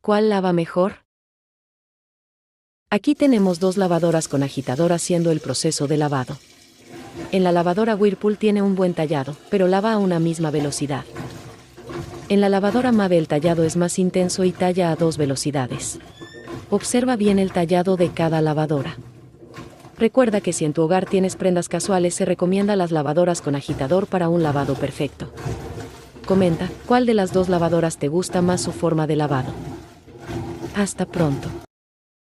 ¿Cuál lava mejor? Aquí tenemos dos lavadoras con agitador haciendo el proceso de lavado. En la lavadora Whirlpool tiene un buen tallado, pero lava a una misma velocidad. En la lavadora Mave el tallado es más intenso y talla a 2 velocidades. Observa bien el tallado de cada lavadora. Recuerda que si en tu hogar tienes prendas casuales se recomienda las lavadoras con agitador para un lavado perfecto. Comenta, ¿cuál de las dos lavadoras te gusta más su forma de lavado? Hasta pronto.